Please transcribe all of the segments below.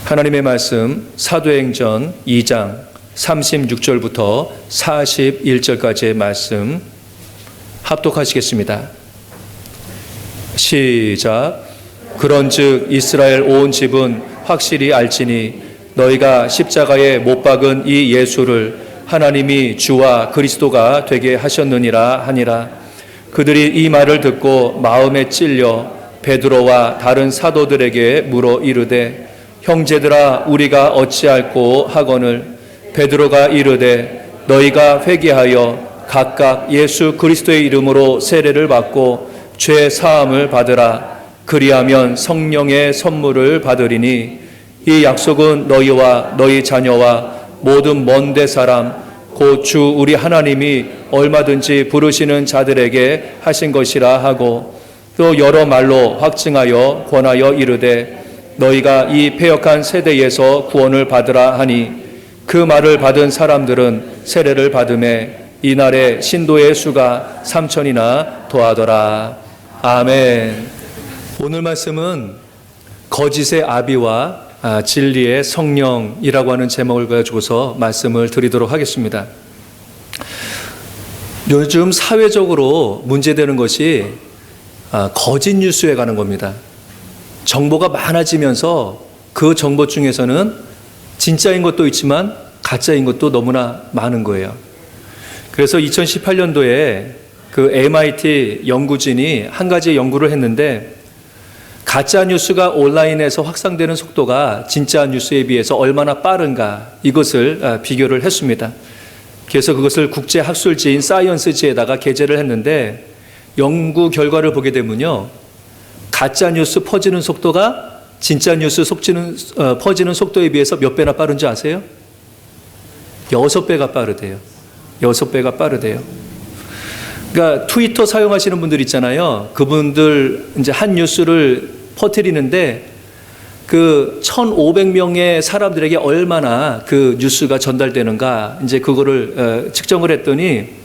하나님의 말씀 사도행전 2장 36절부터 41절까지의 말씀 합독하시겠습니다. 시작. 그런즉 이스라엘 온 집은 확실히 알지니 너희가 십자가에 못 박은 이 예수를 하나님이 주와 그리스도가 되게 하셨느니라 하니라. 그들이 이 말을 듣고 마음에 찔려 베드로와 다른 사도들에게 물어 이르되 형제들아 우리가 어찌할꼬 하거늘 베드로가 이르되 너희가 회개하여 각각 예수 그리스도의 이름으로 세례를 받고 죄 사함을 받으라. 그리하면 성령의 선물을 받으리니 이 약속은 너희와 너희 자녀와 모든 먼데 사람 곧 주 우리 하나님이 얼마든지 부르시는 자들에게 하신 것이라 하고 또 여러 말로 확증하여 권하여 이르되 너희가 이 패역한 세대에서 구원을 받으라 하니 그 말을 받은 사람들은 세례를 받음에 이날에 신도의 수가 3,000이나 더하더라. 아멘. 오늘 말씀은 거짓의 아비와 진리의 성령이라고 하는 제목을 가지고서 말씀을 드리도록 하겠습니다. 요즘 사회적으로 문제되는 것이 거짓 뉴스에 관한 겁니다. 정보가 많아지면서 그 정보 중에서는 진짜인 것도 있지만 가짜인 것도 너무나 많은 거예요. 그래서 2018년도에 그 MIT 연구진이 한 가지 연구를 했는데 가짜 뉴스가 온라인에서 확산되는 속도가 진짜 뉴스에 비해서 얼마나 빠른가 이것을 비교를 했습니다. 그래서 그것을 국제학술지인 사이언스지에다가 게재를 했는데 연구 결과를 보게 되면요. 가짜 뉴스 퍼지는 속도가 진짜 뉴스 퍼지는 속도에 비해서 몇 배나 빠른지 아세요? 6배가 빠르대요. 6배가 빠르대요. 그러니까 트위터 사용하시는 분들 있잖아요. 그분들 이제 한 뉴스를 퍼뜨리는데 그 1,500명의 사람들에게 얼마나 그 뉴스가 전달되는가 이제 그거를 측정을 했더니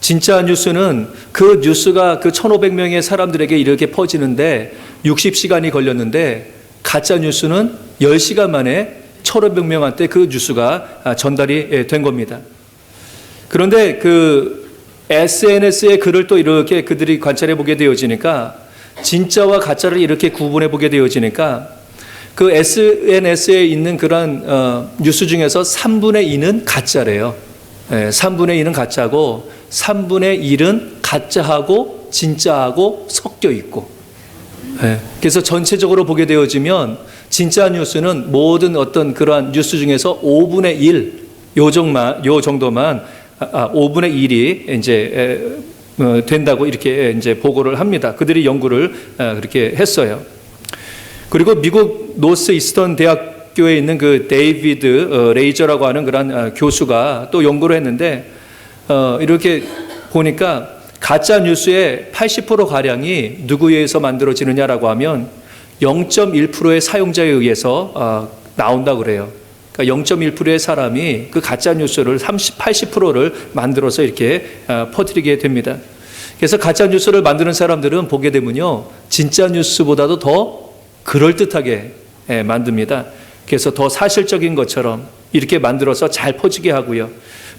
진짜 뉴스는 그 뉴스가 그 1,500명의 사람들에게 이렇게 퍼지는데 60시간이 걸렸는데 가짜 뉴스는 10시간 만에 1,500명한테 그 뉴스가 전달이 된 겁니다. 그런데 그 SNS의 글을 또 이렇게 그들이 관찰해 보게 되어지니까 진짜와 가짜를 이렇게 구분해 보게 되어지니까 그 SNS에 있는 그런 뉴스 중에서 3분의 2는 가짜래요. 3분의 2는 가짜고 3분의 1은 가짜하고 진짜하고 섞여 있고 그래서 전체적으로 보게 되어지면 진짜 뉴스는 모든 어떤 그러한 뉴스 중에서 5분의 1 요 정도만 5분의 1이 이제 된다고 이렇게 이제 보고를 합니다. 그들이 연구를 그렇게 했어요. 그리고 미국 노스 이스턴 대학교에 있는 그 데이비드 레이저라고 하는 그런 교수가 또 연구를 했는데 이렇게 보니까 가짜 뉴스의 80% 가량이 누구에 의해서 만들어지느냐라고 하면 0.1%의 사용자에 의해서 나온다고 그래요. 그러니까 0.1%의 사람이 그 가짜 뉴스를 80%를 만들어서 이렇게 퍼뜨리게 됩니다. 그래서 가짜 뉴스를 만드는 사람들은 보게 되면요, 진짜 뉴스보다도 더 그럴듯하게 만듭니다. 그래서 더 사실적인 것처럼 이렇게 만들어서 잘 퍼지게 하고요.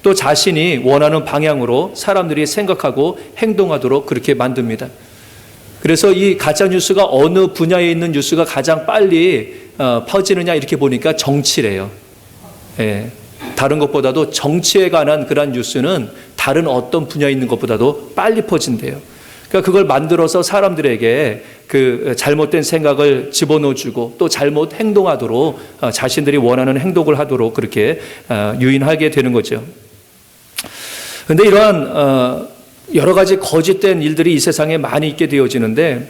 또 자신이 원하는 방향으로 사람들이 생각하고 행동하도록 그렇게 만듭니다. 그래서 이 가짜 뉴스가 어느 분야에 있는 뉴스가 가장 빨리 퍼지느냐 이렇게 보니까 정치래요. 다른 것보다도 정치에 관한 그런 뉴스는 다른 어떤 분야에 있는 것보다도 빨리 퍼진대요. 그러니까 그걸 만들어서 사람들에게 그 잘못된 생각을 집어넣어주고 또 잘못 행동하도록 자신들이 원하는 행동을 하도록 그렇게 유인하게 되는 거죠. 그런데 이러한 여러 가지 거짓된 일들이 이 세상에 많이 있게 되어지는데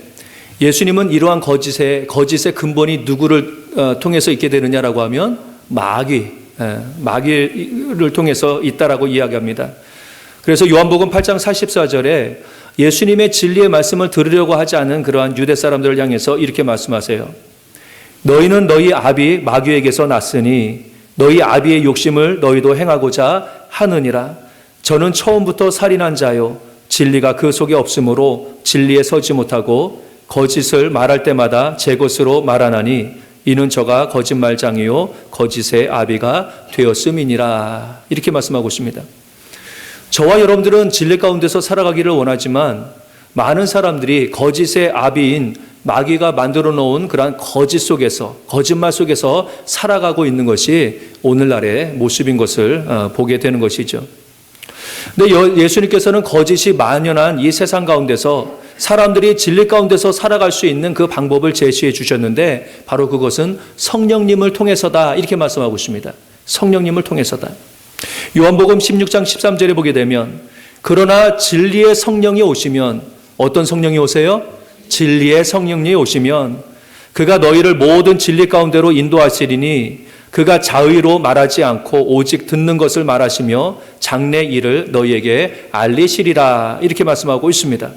예수님은 이러한 거짓의 근본이 누구를 통해서 있게 되느냐라고 하면 마귀를 통해서 있다라고 이야기합니다. 그래서 요한복음 8장 44절에 예수님의 진리의 말씀을 들으려고 하지 않은 그러한 유대 사람들을 향해서 이렇게 말씀하세요. 너희는 너희 아비 마귀에게서 났으니 너희 아비의 욕심을 너희도 행하고자 하느니라. 저는 처음부터 살인한 자요 진리가 그 속에 없으므로 진리에 서지 못하고 거짓을 말할 때마다 제 것으로 말하나니 이는 저가 거짓말장이요 거짓의 아비가 되었음이니라. 이렇게 말씀하고 있습니다. 저와 여러분들은 진리 가운데서 살아가기를 원하지만 많은 사람들이 거짓의 아비인 마귀가 만들어 놓은 그러한 거짓 속에서, 거짓말 속에서 살아가고 있는 것이 오늘날의 모습인 것을 보게 되는 것이죠. 근데 예수님께서는 거짓이 만연한 이 세상 가운데서 사람들이 진리 가운데서 살아갈 수 있는 그 방법을 제시해 주셨는데 바로 그것은 성령님을 통해서다. 이렇게 말씀하고 있습니다. 성령님을 통해서다. 요한복음 16장 13절에 보게 되면 그러나 진리의 성령이 오시면, 어떤 성령이 오세요? 진리의 성령이 오시면 그가 너희를 모든 진리 가운데로 인도하시리니 그가 자의로 말하지 않고 오직 듣는 것을 말하시며 장래 일을 너희에게 알리시리라. 이렇게 말씀하고 있습니다.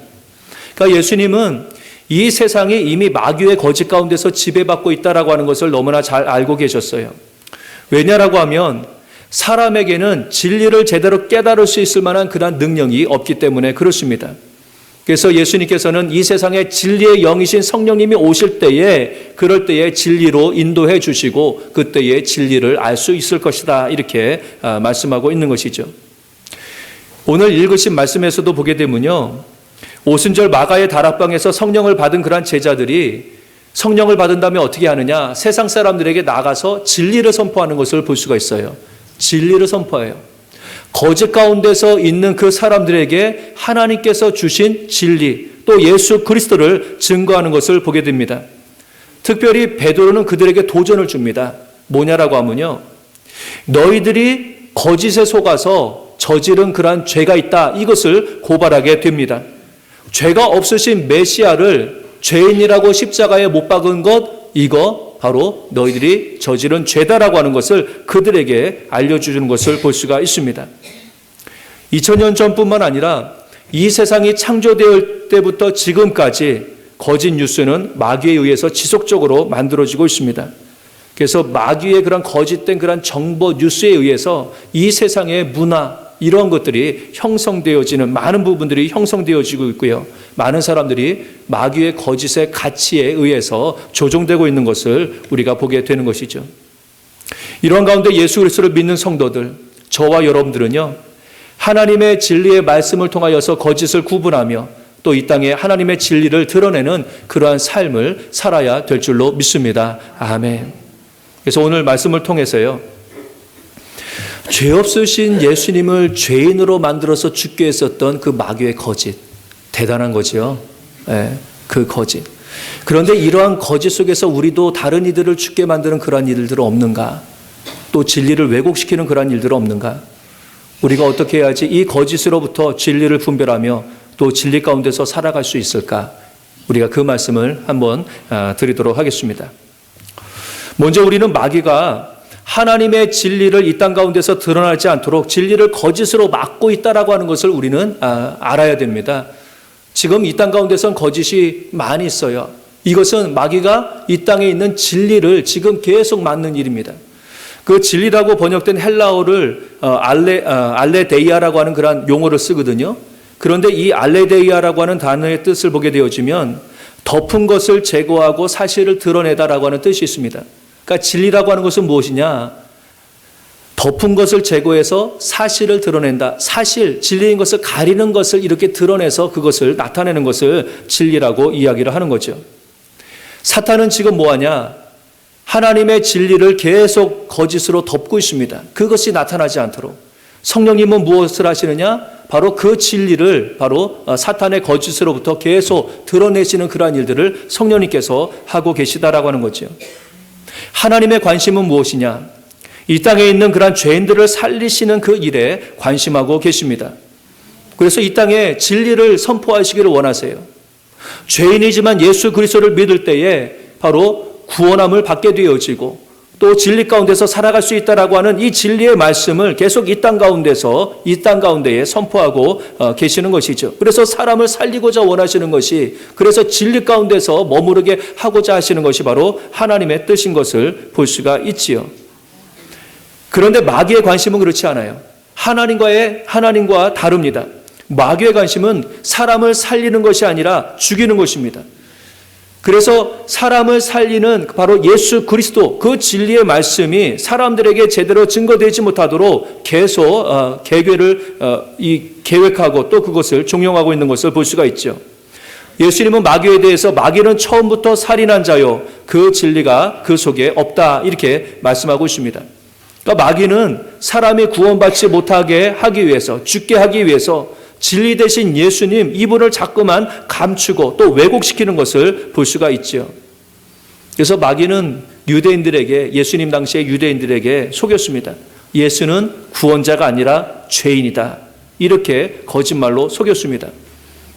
그러니까 예수님은 이 세상이 이미 마귀의 거짓 가운데서 지배받고 있다라고 하는 것을 너무나 잘 알고 계셨어요. 왜냐라고 하면 사람에게는 진리를 제대로 깨달을 수 있을 만한 그런 능력이 없기 때문에 그렇습니다. 그래서 예수님께서는 이 세상에 진리의 영이신 성령님이 오실 때에, 그럴 때에 진리로 인도해 주시고 그때에 진리를 알 수 있을 것이다. 이렇게 말씀하고 있는 것이죠. 오늘 읽으신 말씀에서도 보게 되면요, 오순절 마가의 다락방에서 성령을 받은 그러한 제자들이 성령을 받은 다음에 어떻게 하느냐, 세상 사람들에게 나가서 진리를 선포하는 것을 볼 수가 있어요. 진리를 선포해요. 거짓 가운데서 있는 그 사람들에게 하나님께서 주신 진리, 또 예수 그리스도를 증거하는 것을 보게 됩니다. 특별히 베드로는 그들에게 도전을 줍니다. 뭐냐라고 하면요, 너희들이 거짓에 속아서 저지른 그러한 죄가 있다, 이것을 고발하게 됩니다. 죄가 없으신 메시아를 죄인이라고 십자가에 못 박은 것, 이거 바로 너희들이 저지른 죄다라고 하는 것을 그들에게 알려주는 것을 볼 수가 있습니다. 2000년 전뿐만 아니라 이 세상이 창조될 때부터 지금까지 거짓 뉴스는 마귀에 의해서 지속적으로 만들어지고 있습니다. 그래서 마귀의 그런 거짓된 그런 정보 뉴스에 의해서 이 세상의 문화, 이런 것들이 형성되어지는, 많은 부분들이 형성되어지고 있고요. 많은 사람들이 마귀의 거짓의 가치에 의해서 조종되고 있는 것을 우리가 보게 되는 것이죠. 이런 가운데 예수 그리스도를 믿는 성도들, 저와 여러분들은요, 하나님의 진리의 말씀을 통하여서 거짓을 구분하며 또 이 땅에 하나님의 진리를 드러내는 그러한 삶을 살아야 될 줄로 믿습니다. 아멘. 그래서 오늘 말씀을 통해서요, 죄 없으신 예수님을 죄인으로 만들어서 죽게 했었던 그 마귀의 거짓, 대단한 거지요. 네, 그 거짓. 그런데 이러한 거짓 속에서 우리도 다른 이들을 죽게 만드는 그러한 일들은 없는가? 또 진리를 왜곡시키는 그러한 일들은 없는가? 우리가 어떻게 해야지 이 거짓으로부터 진리를 분별하며 또 진리 가운데서 살아갈 수 있을까? 우리가 그 말씀을 한번 드리도록 하겠습니다. 먼저 우리는 마귀가 하나님의 진리를 이 땅 가운데서 드러나지 않도록 진리를 거짓으로 막고 있다라고 하는 것을 우리는 알아야 됩니다. 지금 이 땅 가운데선 거짓이 많이 있어요. 이것은 마귀가 이 땅에 있는 진리를 지금 계속 막는 일입니다. 그 진리라고 번역된 헬라어를 알레데이아라고 하는 그런 용어를 쓰거든요. 그런데 이 알레데이아라고 하는 단어의 뜻을 보게 되어지면 덮은 것을 제거하고 사실을 드러내다라고 하는 뜻이 있습니다. 그러니까 진리라고 하는 것은 무엇이냐? 덮은 것을 제거해서 사실을 드러낸다. 사실, 진리인 것을 가리는 것을 이렇게 드러내서 그것을 나타내는 것을 진리라고 이야기를 하는 거죠. 사탄은 지금 뭐하냐? 하나님의 진리를 계속 거짓으로 덮고 있습니다. 그것이 나타나지 않도록. 성령님은 무엇을 하시느냐? 바로 그 진리를 바로 사탄의 거짓으로부터 계속 드러내시는 그러한 일들을 성령님께서 하고 계시다라고 하는 거죠. 하나님의 관심은 무엇이냐? 이 땅에 있는 그러한 죄인들을 살리시는 그 일에 관심하고 계십니다. 그래서 이 땅에 진리를 선포하시기를 원하세요. 죄인이지만 예수 그리스도를 믿을 때에 바로 구원함을 받게 되어지고 또 진리 가운데서 살아갈 수 있다라고 하는 이 진리의 말씀을 계속 이 땅 가운데서, 이 땅 가운데에 선포하고 계시는 것이죠. 그래서 사람을 살리고자 원하시는 것이, 그래서 진리 가운데서 머무르게 하고자 하시는 것이 바로 하나님의 뜻인 것을 볼 수가 있지요. 그런데 마귀의 관심은 그렇지 않아요. 하나님과 다릅니다. 마귀의 관심은 사람을 살리는 것이 아니라 죽이는 것입니다. 그래서 사람을 살리는 바로 예수 그리스도 그 진리의 말씀이 사람들에게 제대로 증거되지 못하도록 계속 개궤를 계획하고 또 그것을 종용하고 있는 것을 볼 수가 있죠. 예수님은 마귀에 대해서 마귀는 처음부터 살인한 자요 그 진리가 그 속에 없다 이렇게 말씀하고 있습니다. 그러니까 마귀는 사람이 구원받지 못하게 하기 위해서 죽게 하기 위해서 진리 대신 예수님 이분을 자꾸만 감추고 또 왜곡시키는 것을 볼 수가 있죠. 그래서 마귀는 유대인들에게 예수님 당시의 유대인들에게 속였습니다. 예수는 구원자가 아니라 죄인이다. 이렇게 거짓말로 속였습니다.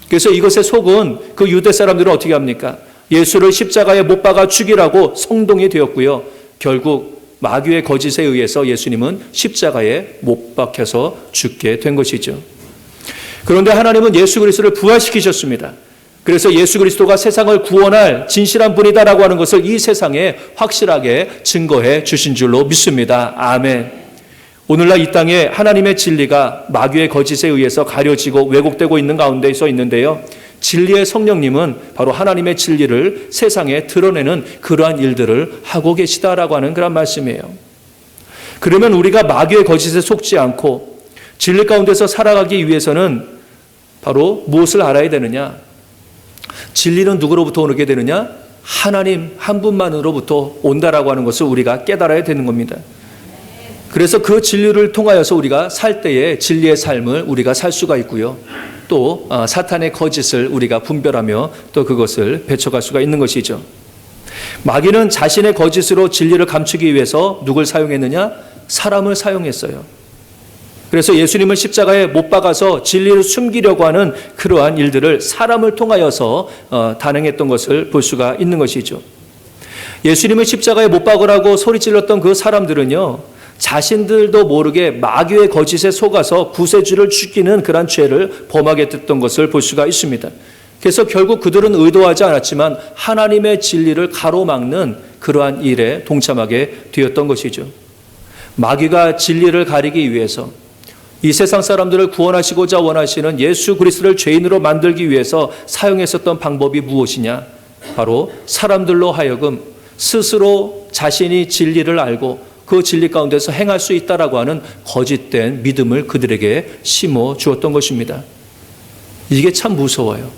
그래서 이것에 속은 그 유대 사람들은 어떻게 합니까? 예수를 십자가에 못 박아 죽이라고 성동이 되었고요. 결국 마귀의 거짓에 의해서 예수님은 십자가에 못 박혀서 죽게 된 것이죠. 그런데 하나님은 예수 그리스도를 부활시키셨습니다. 그래서 예수 그리스도가 세상을 구원할 진실한 분이다라고 하는 것을 이 세상에 확실하게 증거해 주신 줄로 믿습니다. 아멘. 오늘날 이 땅에 하나님의 진리가 마귀의 거짓에 의해서 가려지고 왜곡되고 있는 가운데 서 있는데요. 진리의 성령님은 바로 하나님의 진리를 세상에 드러내는 그러한 일들을 하고 계시다라고 하는 그런 말씀이에요. 그러면 우리가 마귀의 거짓에 속지 않고 진리 가운데서 살아가기 위해서는 바로 무엇을 알아야 되느냐? 진리는 누구로부터 오게 되느냐? 하나님 한 분만으로부터 온다라고 하는 것을 우리가 깨달아야 되는 겁니다. 그래서 그 진리를 통하여서 우리가 살 때에 진리의 삶을 우리가 살 수가 있고요. 또 사탄의 거짓을 우리가 분별하며 또 그것을 배척할 수가 있는 것이죠. 마귀는 자신의 거짓으로 진리를 감추기 위해서 누굴 사용했느냐? 사람을 사용했어요. 그래서 예수님을 십자가에 못 박아서 진리를 숨기려고 하는 그러한 일들을 사람을 통하여서 단행했던 것을 볼 수가 있는 것이죠. 예수님을 십자가에 못 박으라고 소리질렀던 그 사람들은요, 자신들도 모르게 마귀의 거짓에 속아서 구세주를 죽이는 그러한 죄를 범하게 됐던 것을 볼 수가 있습니다. 그래서 결국 그들은 의도하지 않았지만 하나님의 진리를 가로막는 그러한 일에 동참하게 되었던 것이죠. 마귀가 진리를 가리기 위해서 이 세상 사람들을 구원하시고자 원하시는 예수 그리스도를 죄인으로 만들기 위해서 사용했었던 방법이 무엇이냐? 바로 사람들로 하여금 스스로 자신이 진리를 알고 그 진리 가운데서 행할 수 있다라고 하는 거짓된 믿음을 그들에게 심어 주었던 것입니다. 이게 참 무서워요.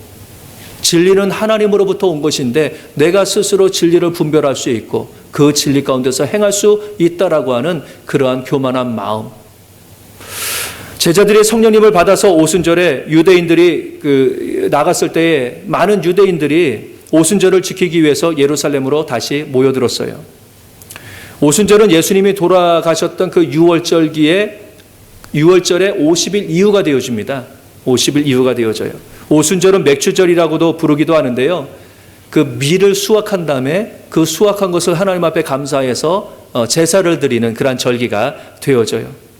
진리는 하나님으로부터 온 것인데 내가 스스로 진리를 분별할 수 있고 그 진리 가운데서 행할 수 있다라고 하는 그러한 교만한 마음. 제자들이 성령님을 받아서 오순절에 유대인들이 나갔을 때에 많은 유대인들이 오순절을 지키기 위해서 예루살렘으로 다시 모여들었어요. 오순절은 예수님이 돌아가셨던 그 6월절의 50일 이후가 되어집니다. 50일 이후가 되어져요. 오순절은 맥주절이라고도 부르기도 하는데요. 그 밀을 수확한 다음에 그 수확한 것을 하나님 앞에 감사해서 제사를 드리는 그러한 절기가 되어져요.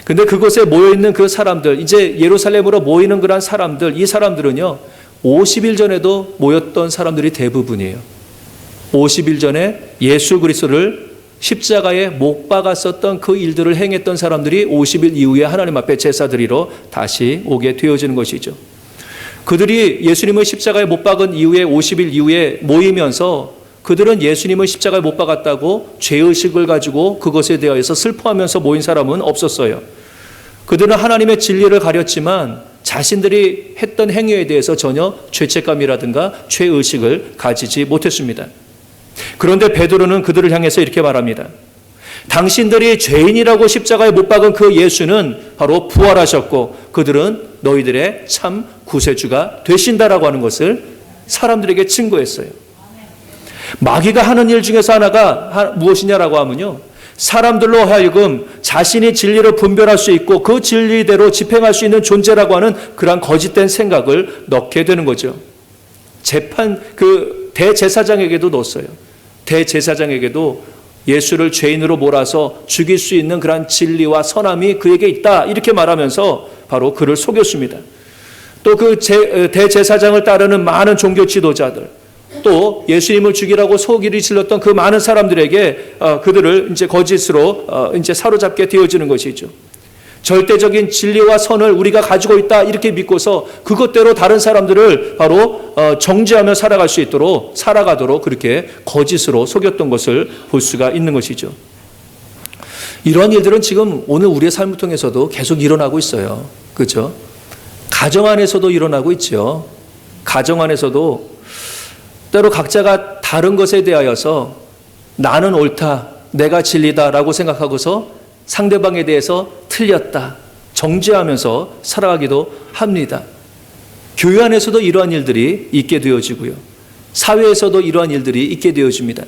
근데 그곳에 모여있는 그 사람들, 이제 예루살렘으로 모이는 그러한 사람들, 이 사람들은요, 50일 전에도 모였던 사람들이 대부분이에요. 50일 전에 예수 그리스도를 십자가에 못 박았었던 그 일들을 행했던 사람들이 50일 이후에 하나님 앞에 제사 드리러 다시 오게 되어지는 것이죠. 그들이 예수님을 십자가에 못 박은 이후에 50일 이후에 모이면서 그들은 예수님을 십자가에 못 박았다고 죄의식을 가지고 그것에 대하여서 슬퍼하면서 모인 사람은 없었어요. 그들은 하나님의 진리를 가렸지만 자신들이 했던 행위에 대해서 전혀 죄책감이라든가 죄의식을 가지지 못했습니다. 그런데 베드로는 그들을 향해서 이렇게 말합니다. 당신들이 죄인이라고 십자가에 못 박은 그 예수는 바로 부활하셨고 그들은 너희들의 참 구세주가 되신다라고 하는 것을 사람들에게 증거했어요. 마귀가 하는 일 중에서 하나가 무엇이냐라고 하면요, 사람들로 하여금 자신이 진리를 분별할 수 있고 그 진리대로 집행할 수 있는 존재라고 하는 그러한 거짓된 생각을 넣게 되는 거죠. 대제사장에게도 넣었어요. 대제사장에게도 예수를 죄인으로 몰아서 죽일 수 있는 그러한 진리와 선함이 그에게 있다 이렇게 말하면서 바로 그를 속였습니다. 또 그 대제사장을 따르는 많은 종교 지도자들, 또 예수님을 죽이라고 소리를 질렀던 그 많은 사람들에게 그들을 이제 거짓으로 이제 사로잡게 되어지는 것이죠. 절대적인 진리와 선을 우리가 가지고 있다 이렇게 믿고서 그것대로 다른 사람들을 바로 정죄하며 살아가도록 그렇게 거짓으로 속였던 것을 볼 수가 있는 것이죠. 이러한 일들은 지금 오늘 우리의 삶을 통해서도 계속 일어나고 있어요. 그렇죠? 가정 안에서도 일어나고 있죠. 가정 안에서도 때로 각자가 다른 것에 대하여서 나는 옳다, 내가 진리다라고 생각하고서 상대방에 대해서 틀렸다, 정죄하면서 살아가기도 합니다. 교회 안에서도 이러한 일들이 있게 되어지고요. 사회에서도 이러한 일들이 있게 되어집니다.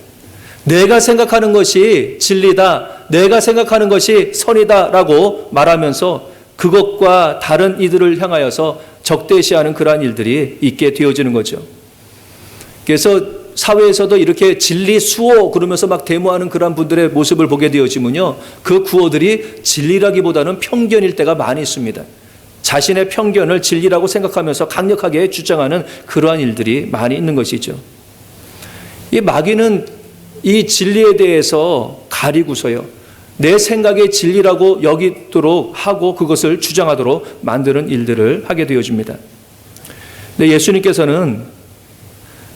내가 생각하는 것이 진리다, 내가 생각하는 것이 선이다라고 말하면서 그것과 다른 이들을 향하여서 적대시하는 그러한 일들이 있게 되어지는 거죠. 그래서 사회에서도 이렇게 진리 수호 그러면서 막 데모하는 그런 분들의 모습을 보게 되어지면요, 그 구호들이 진리라기보다는 편견일 때가 많이 있습니다. 자신의 편견을 진리라고 생각하면서 강력하게 주장하는 그러한 일들이 많이 있는 것이죠. 이 마귀는 이 진리에 대해서 가리고서요, 내 생각의 진리라고 여기도록 하고 그것을 주장하도록 만드는 일들을 하게 되어집니다. 근데 예수님께서는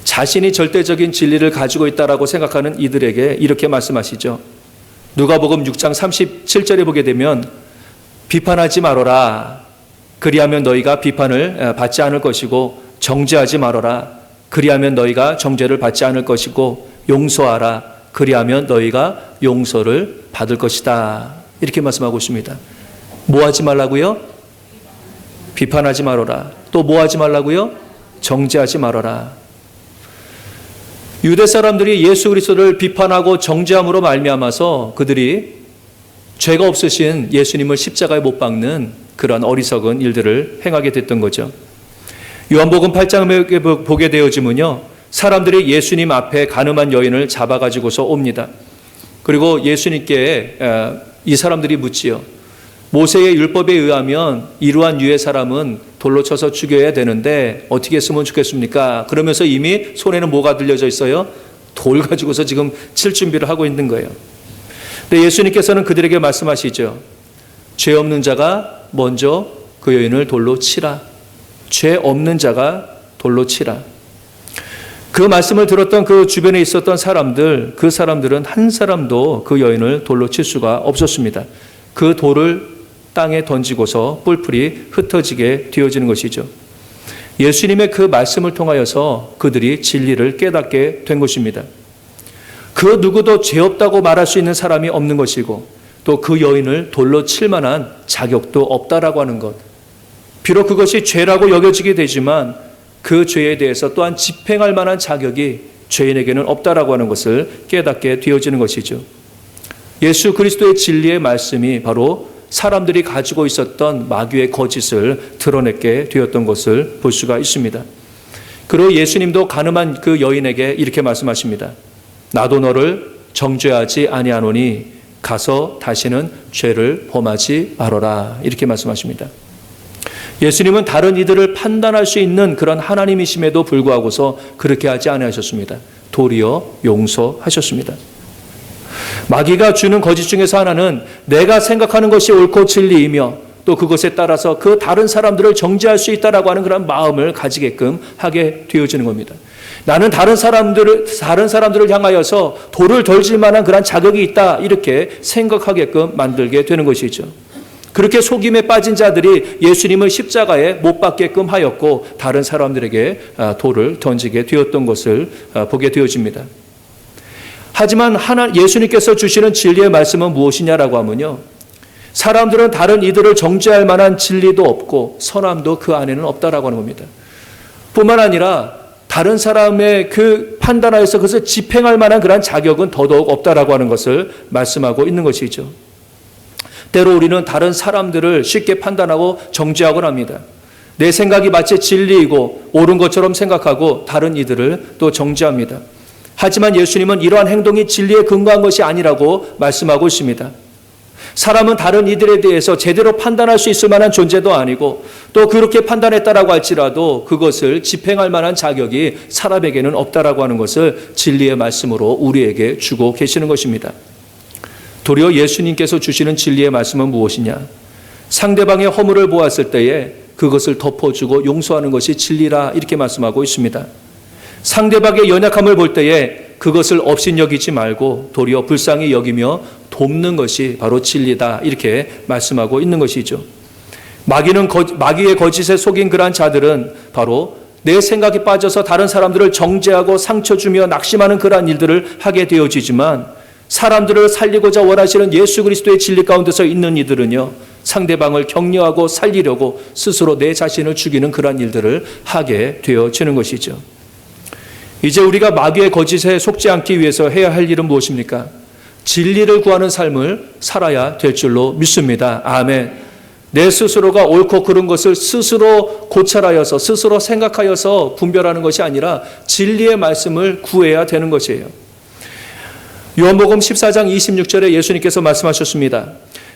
자신이 절대적인 진리를 가지고 있다라고 생각하는 이들에게 이렇게 말씀하시죠. 누가복음 6장 37절에 보게 되면 비판하지 말아라. 그리하면 너희가 비판을 받지 않을 것이고 정죄하지 말아라. 그리하면 너희가 정죄를 받지 않을 것이고 용서하라. 그리하면 너희가 용서를 받을 것이다. 이렇게 말씀하고 있습니다. 뭐 하지 말라고요? 비판하지 말아라. 또 뭐 하지 말라고요? 정죄하지 말아라. 유대 사람들이 예수 그리스도를 비판하고 정죄함으로 말미암아서 그들이 죄가 없으신 예수님을 십자가에 못 박는 그런 어리석은 일들을 행하게 됐던 거죠. 요한복음 8장에 보게 되어지면요, 사람들이 예수님 앞에 가늠한 여인을 잡아가지고서 옵니다. 그리고 예수님께 이 사람들이 묻지요. 모세의 율법에 의하면 이러한 유의 사람은 돌로 쳐서 죽여야 되는데 어떻게 했으면 좋겠습니까? 그러면서 이미 손에는 뭐가 들려져 있어요? 돌 가지고서 지금 칠 준비를 하고 있는 거예요. 근데 예수님께서는 그들에게 말씀하시죠. 죄 없는 자가 먼저 그 여인을 돌로 치라. 죄 없는 자가 돌로 치라. 그 말씀을 들었던 그 주변에 있었던 사람들, 그 사람들은 한 사람도 그 여인을 돌로 칠 수가 없었습니다. 그 돌을 땅에 던지고서 뿔풀이 흩어지게 되어지는 것이죠. 예수님의 그 말씀을 통하여서 그들이 진리를 깨닫게 된 것입니다. 그 누구도 죄 없다고 말할 수 있는 사람이 없는 것이고 또 그 여인을 돌로 칠 만한 자격도 없다라고 하는 것. 비록 그것이 죄라고 여겨지게 되지만 그 죄에 대해서 또한 집행할 만한 자격이 죄인에게는 없다라고 하는 것을 깨닫게 되어지는 것이죠. 예수 그리스도의 진리의 말씀이 바로 사람들이 가지고 있었던 마귀의 거짓을 드러내게 되었던 것을 볼 수가 있습니다. 그리고 예수님도 가늠한 그 여인에게 이렇게 말씀하십니다. 나도 너를 정죄하지 아니하노니 가서 다시는 죄를 범하지 말아라. 이렇게 말씀하십니다. 예수님은 다른 이들을 판단할 수 있는 그런 하나님이심에도 불구하고서 그렇게 하지 않으셨습니다. 도리어 용서하셨습니다. 마귀가 주는 거짓 중에서 하나는 내가 생각하는 것이 옳고 진리이며 또 그것에 따라서 그 다른 사람들을 정죄할 수 있다라고 하는 그런 마음을 가지게끔 하게 되어지는 겁니다. 나는 다른 사람들을 향하여서 돌을 던질 만한 그런 자격이 있다 이렇게 생각하게끔 만들게 되는 것이죠. 그렇게 속임에 빠진 자들이 예수님을 십자가에 못 박게끔 하였고 다른 사람들에게 돌을 던지게 되었던 것을 보게 되어집니다. 하지만 예수님께서 주시는 진리의 말씀은 무엇이냐라고 하면요, 사람들은 다른 이들을 정죄할 만한 진리도 없고 선함도 그 안에는 없다라고 하는 겁니다. 뿐만 아니라 다른 사람의 그 판단하여서 그것을 집행할 만한 그런 자격은 더더욱 없다라고 하는 것을 말씀하고 있는 것이죠. 때로 우리는 다른 사람들을 쉽게 판단하고 정죄하곤 합니다. 내 생각이 마치 진리이고 옳은 것처럼 생각하고 다른 이들을 또 정죄합니다. 하지만 예수님은 이러한 행동이 진리에 근거한 것이 아니라고 말씀하고 있습니다. 사람은 다른 이들에 대해서 제대로 판단할 수 있을 만한 존재도 아니고 또 그렇게 판단했다라고 할지라도 그것을 집행할 만한 자격이 사람에게는 없다라고 하는 것을 진리의 말씀으로 우리에게 주고 계시는 것입니다. 도리어 예수님께서 주시는 진리의 말씀은 무엇이냐? 상대방의 허물을 보았을 때에 그것을 덮어주고 용서하는 것이 진리라 이렇게 말씀하고 있습니다. 상대방의 연약함을 볼 때에 그것을 업신여기지 말고 도리어 불쌍히 여기며 돕는 것이 바로 진리다 이렇게 말씀하고 있는 것이죠. 마귀의 거짓에 속인 그러한 자들은 바로 내 생각에 빠져서 다른 사람들을 정죄하고 상처 주며 낙심하는 그러한 일들을 하게 되어지지만 사람들을 살리고자 원하시는 예수 그리스도의 진리 가운데서 있는 이들은요, 상대방을 격려하고 살리려고 스스로 내 자신을 죽이는 그러한 일들을 하게 되어지는 것이죠. 이제 우리가 마귀의 거짓에 속지 않기 위해서 해야 할 일은 무엇입니까? 진리를 구하는 삶을 살아야 될 줄로 믿습니다. 아멘. 내 스스로가 옳고 그른 것을 스스로 고찰하여서 스스로 생각하여서 분별하는 것이 아니라 진리의 말씀을 구해야 되는 것이에요. 요한복음 14장 26절에 예수님께서 말씀하셨습니다.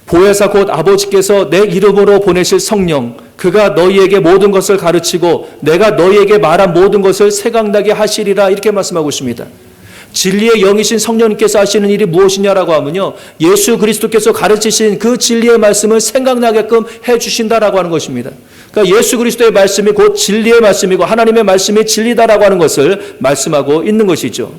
보혜사 곧 아버지께서 내 이름으로 보내실 성령 그가 너희에게 모든 것을 가르치고 내가 너희에게 말한 모든 것을 생각나게 하시리라 이렇게 말씀하고 있습니다. 진리의 영이신 성령님께서 하시는 일이 무엇이냐라고 하면요, 예수 그리스도께서 가르치신 그 진리의 말씀을 생각나게끔 해주신다라고 하는 것입니다. 그러니까 예수 그리스도의 말씀이 곧 진리의 말씀이고 하나님의 말씀이 진리다라고 하는 것을 말씀하고 있는 것이죠.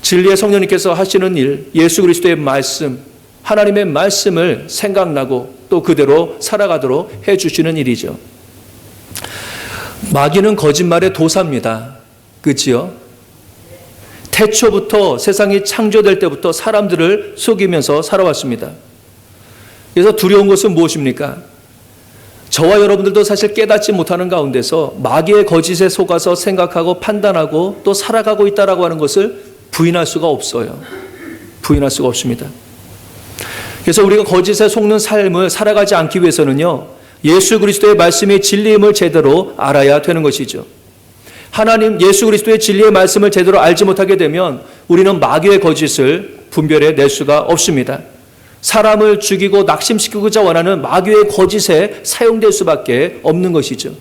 진리의 성령님께서 하시는 일, 예수 그리스도의 말씀, 하나님의 말씀을 생각나고 또 그대로 살아가도록 해주시는 일이죠. 마귀는 거짓말의 도사입니다. 그렇지요? 태초부터 세상이 창조될 때부터 사람들을 속이면서 살아왔습니다. 그래서 두려운 것은 무엇입니까? 저와 여러분들도 사실 깨닫지 못하는 가운데서 마귀의 거짓에 속아서 생각하고 판단하고 또 살아가고 있다라고 하는 것을 부인할 수가 없어요. 부인할 수가 없습니다. 그래서 우리가 거짓에 속는 삶을 살아가지 않기 위해서는요, 예수 그리스도의 말씀이 진리임을 제대로 알아야 되는 것이죠. 하나님 예수 그리스도의 진리의 말씀을 제대로 알지 못하게 되면 우리는 마귀의 거짓을 분별해 낼 수가 없습니다. 사람을 죽이고 낙심시키고자 원하는 마귀의 거짓에 사용될 수밖에 없는 것이죠.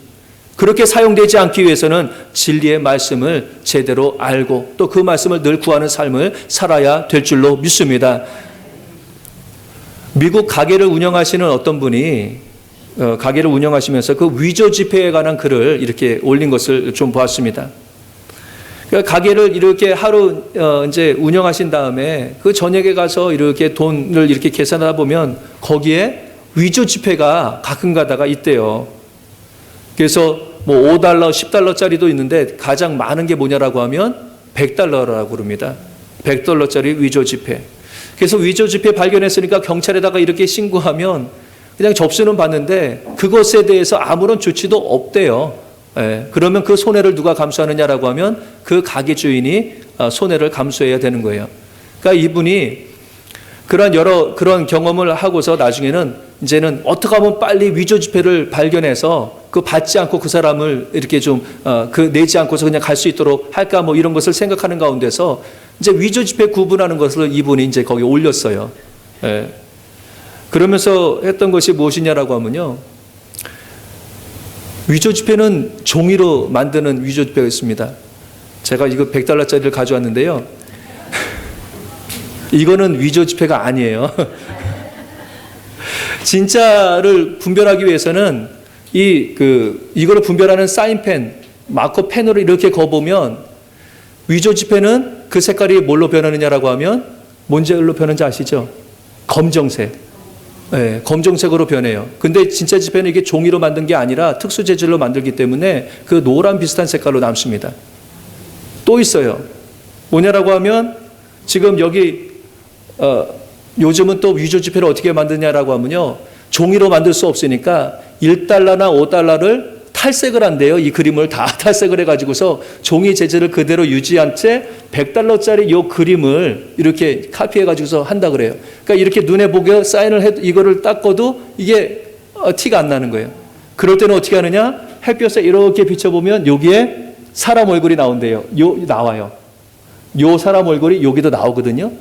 그렇게 사용되지 않기 위해서는 진리의 말씀을 제대로 알고 또 그 말씀을 늘 구하는 삶을 살아야 될 줄로 믿습니다. 미국 가게를 운영하시는 어떤 분이 가게를 운영하시면서 그 위조 지폐에 관한 글을 이렇게 올린 것을 좀 보았습니다. 그러니까 가게를 이렇게 하루 이제 운영하신 다음에 그 저녁에 가서 이렇게 돈을 이렇게 계산하다 보면 거기에 위조 지폐가 가끔 가다가 있대요. 그래서 뭐 5달러, 10달러짜리도 있는데 가장 많은 게 뭐냐라고 하면 100달러라고 그럽니다. 100달러짜리 위조 지폐. 그래서 위조 지폐 발견했으니까 경찰에다가 이렇게 신고하면 그냥 접수는 받는데 그것에 대해서 아무런 조치도 없대요. 예, 그러면 그 손해를 누가 감수하느냐라고 하면 그 가게 주인이 손해를 감수해야 되는 거예요. 그러니까 이분이 그런 경험을 하고서 나중에는 이제는 어떻게 하면 빨리 위조 지폐를 발견해서 그 받지 않고 그 사람을 이렇게 좀 내지 않고서 그냥 갈 수 있도록 할까 뭐 이런 것을 생각하는 가운데서 이제 위조 지폐 구분하는 것을 이분이 이제 거기 올렸어요. 예. 그러면서 했던 것이 무엇이냐라고 하면요, 위조 지폐는 종이로 만드는 위조 지폐가 있습니다. 제가 이거 100달러짜리를 가져왔는데요. 이거는 위조 지폐가 아니에요. 진짜를 분별하기 위해서는 이거를 분별하는 사인펜, 마커 펜으로 이렇게 거보면 위조 지폐는 그 색깔이 뭘로 변하느냐라고 하면 뭔지로 변하는지 아시죠? 검정색. 네, 검정색으로 변해요. 근데 진짜 지폐는 이게 종이로 만든 게 아니라 특수 재질로 만들기 때문에 그 노란 비슷한 색깔로 남습니다. 또 있어요. 뭐냐라고 하면 지금 여기 요즘은 또 위조 지폐를 어떻게 만드냐라고 하면요, 종이로 만들 수 없으니까 1달러나 5달러를 탈색을 한대요. 이 그림을 다 탈색을 해가지고서 종이 재질을 그대로 유지한 채 100달러짜리 이 그림을 이렇게 카피해가지고서 한다 그래요. 그러니까 이렇게 눈에 보게 사인을 해도 이거를 닦아도 이게 티가 안 나는 거예요. 그럴 때는 어떻게 하느냐? 햇볕에 이렇게 비춰보면 여기에 사람 얼굴이 나온대요. 나와요. 요 사람 얼굴이 여기도 나오거든요.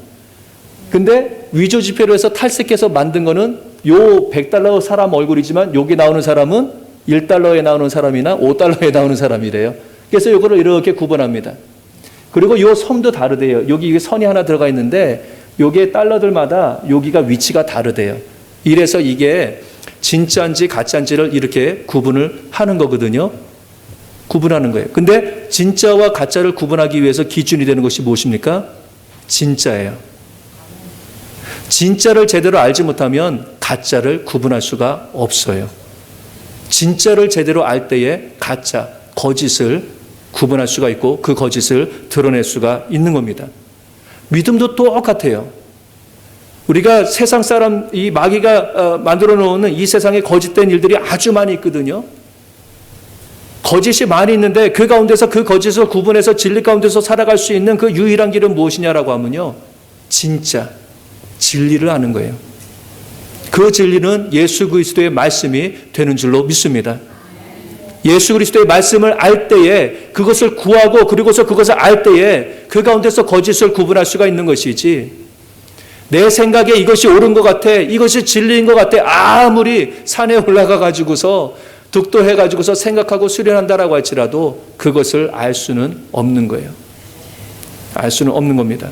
근데 위조 지폐로 해서 탈색해서 만든 거는 요 100달러 사람 얼굴이지만 여기 나오는 사람은 1달러에 나오는 사람이나 5달러에 나오는 사람이래요. 그래서 이거를 이렇게 구분합니다. 그리고 이 선도 다르대요. 여기 선이 하나 들어가 있는데 여기에 달러들마다 여기가 위치가 다르대요. 이래서 이게 진짜인지 가짜인지를 이렇게 구분을 하는 거거든요. 구분하는 거예요. 근데 진짜와 가짜를 구분하기 위해서 기준이 되는 것이 무엇입니까? 진짜예요. 진짜를 제대로 알지 못하면 가짜를 구분할 수가 없어요. 진짜를 제대로 알 때에 가짜, 거짓을 구분할 수가 있고 그 거짓을 드러낼 수가 있는 겁니다. 믿음도 똑같아요. 우리가 세상 사람, 이 마귀가 만들어 놓는 이 세상에 거짓된 일들이 아주 많이 있거든요. 거짓이 많이 있는데 그 가운데서 그 거짓을 구분해서 진리 가운데서 살아갈 수 있는 그 유일한 길은 무엇이냐라고 하면요. 진짜, 진리를 아는 거예요. 그 진리는 예수 그리스도의 말씀이 되는 줄로 믿습니다. 예수 그리스도의 말씀을 알 때에 그것을 구하고 그리고서 그것을 알 때에 그 가운데서 거짓을 구분할 수가 있는 것이지, 내 생각에 이것이 옳은 것 같아, 이것이 진리인 것 같아, 아무리 산에 올라가 가지고서 득도해 가지고서 생각하고 수련한다라고 할지라도 그것을 알 수는 없는 거예요. 알 수는 없는 겁니다.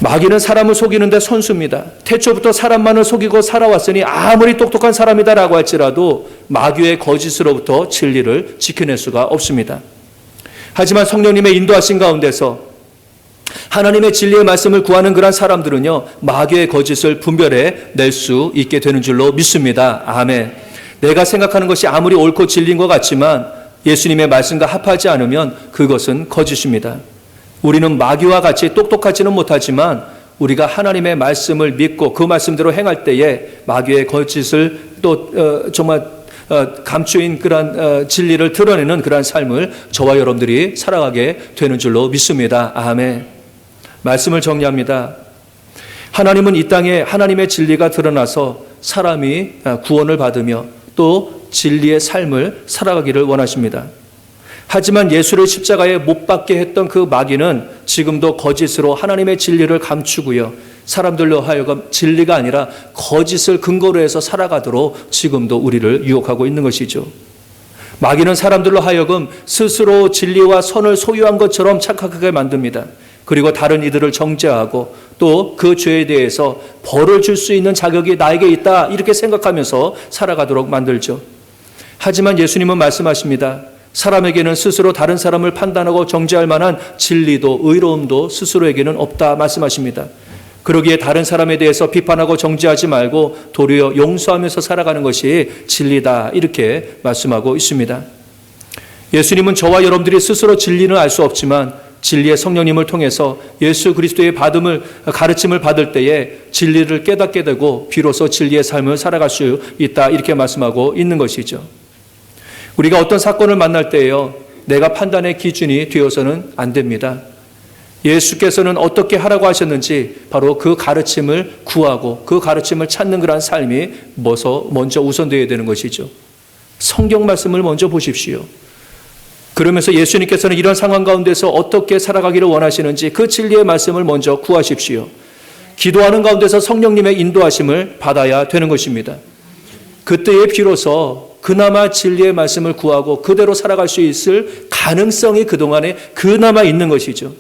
마귀는 사람을 속이는데 선수입니다. 태초부터 사람만을 속이고 살아왔으니 아무리 똑똑한 사람이다라고 할지라도 마귀의 거짓으로부터 진리를 지켜낼 수가 없습니다. 하지만 성령님의 인도하신 가운데서 하나님의 진리의 말씀을 구하는 그런 사람들은요, 마귀의 거짓을 분별해 낼 수 있게 되는 줄로 믿습니다. 아멘. 내가 생각하는 것이 아무리 옳고 진리인 것 같지만 예수님의 말씀과 합하지 않으면 그것은 거짓입니다. 우리는 마귀와 같이 똑똑하지는 못하지만 우리가 하나님의 말씀을 믿고 그 말씀대로 행할 때에 마귀의 거짓을 또 정말 감추인 그러한 진리를 드러내는 그러한 삶을 저와 여러분들이 살아가게 되는 줄로 믿습니다. 아멘. 말씀을 정리합니다. 하나님은 이 땅에 하나님의 진리가 드러나서 사람이 구원을 받으며 또 진리의 삶을 살아가기를 원하십니다. 하지만 예수를 십자가에 못 박게 했던 그 마귀는 지금도 거짓으로 하나님의 진리를 감추고요, 사람들로 하여금 진리가 아니라 거짓을 근거로 해서 살아가도록 지금도 우리를 유혹하고 있는 것이죠. 마귀는 사람들로 하여금 스스로 진리와 선을 소유한 것처럼 착각하게 만듭니다. 그리고 다른 이들을 정죄하고 또 그 죄에 대해서 벌을 줄 수 있는 자격이 나에게 있다, 이렇게 생각하면서 살아가도록 만들죠. 하지만 예수님은 말씀하십니다. 사람에게는 스스로 다른 사람을 판단하고 정죄할 만한 진리도 의로움도 스스로에게는 없다 말씀하십니다. 그러기에 다른 사람에 대해서 비판하고 정죄하지 말고 도리어 용서하면서 살아가는 것이 진리다, 이렇게 말씀하고 있습니다. 예수님은 저와 여러분들이 스스로 진리는 알 수 없지만 진리의 성령님을 통해서 예수 그리스도의 가르침을 받을 때에 진리를 깨닫게 되고 비로소 진리의 삶을 살아갈 수 있다, 이렇게 말씀하고 있는 것이죠. 우리가 어떤 사건을 만날 때에요, 내가 판단의 기준이 되어서는 안 됩니다. 예수께서는 어떻게 하라고 하셨는지 바로 그 가르침을 구하고 그 가르침을 찾는 그런 삶이 먼저 우선되어야 되는 것이죠. 성경 말씀을 먼저 보십시오. 그러면서 예수님께서는 이런 상황 가운데서 어떻게 살아가기를 원하시는지 그 진리의 말씀을 먼저 구하십시오. 기도하는 가운데서 성령님의 인도하심을 받아야 되는 것입니다. 그때에 비로소 그나마 진리의 말씀을 구하고 그대로 살아갈 수 있을 가능성이 그동안에 그나마 있는 것이죠.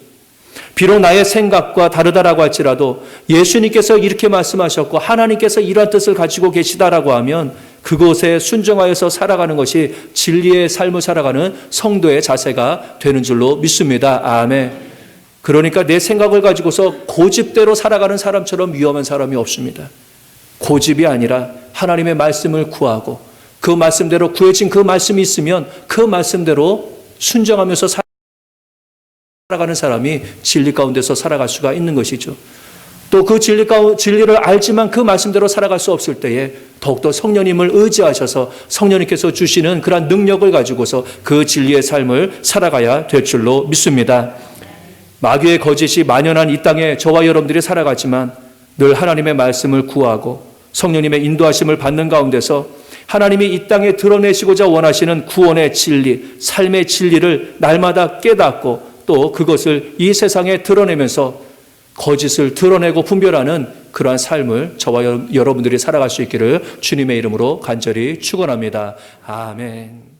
비록 나의 생각과 다르다라고 할지라도 예수님께서 이렇게 말씀하셨고 하나님께서 이러한 뜻을 가지고 계시다라고 하면 그곳에 순종하여서 살아가는 것이 진리의 삶을 살아가는 성도의 자세가 되는 줄로 믿습니다. 아멘. 그러니까 내 생각을 가지고서 고집대로 살아가는 사람처럼 위험한 사람이 없습니다. 고집이 아니라 하나님의 말씀을 구하고 그 말씀대로 구해진 그 말씀이 있으면 그 말씀대로 순종하면서 살아가는 사람이 진리 가운데서 살아갈 수가 있는 것이죠. 또 그 진리를 알지만 그 말씀대로 살아갈 수 없을 때에 더욱더 성령님을 의지하셔서 성령님께서 주시는 그러한 능력을 가지고서 그 진리의 삶을 살아가야 될 줄로 믿습니다. 마귀의 거짓이 만연한 이 땅에 저와 여러분들이 살아가지만 늘 하나님의 말씀을 구하고 성령님의 인도하심을 받는 가운데서 하나님이 이 땅에 드러내시고자 원하시는 구원의 진리, 삶의 진리를 날마다 깨닫고 또 그것을 이 세상에 드러내면서 거짓을 드러내고 분별하는 그러한 삶을 저와 여러분들이 살아갈 수 있기를 주님의 이름으로 간절히 축원합니다. 아멘.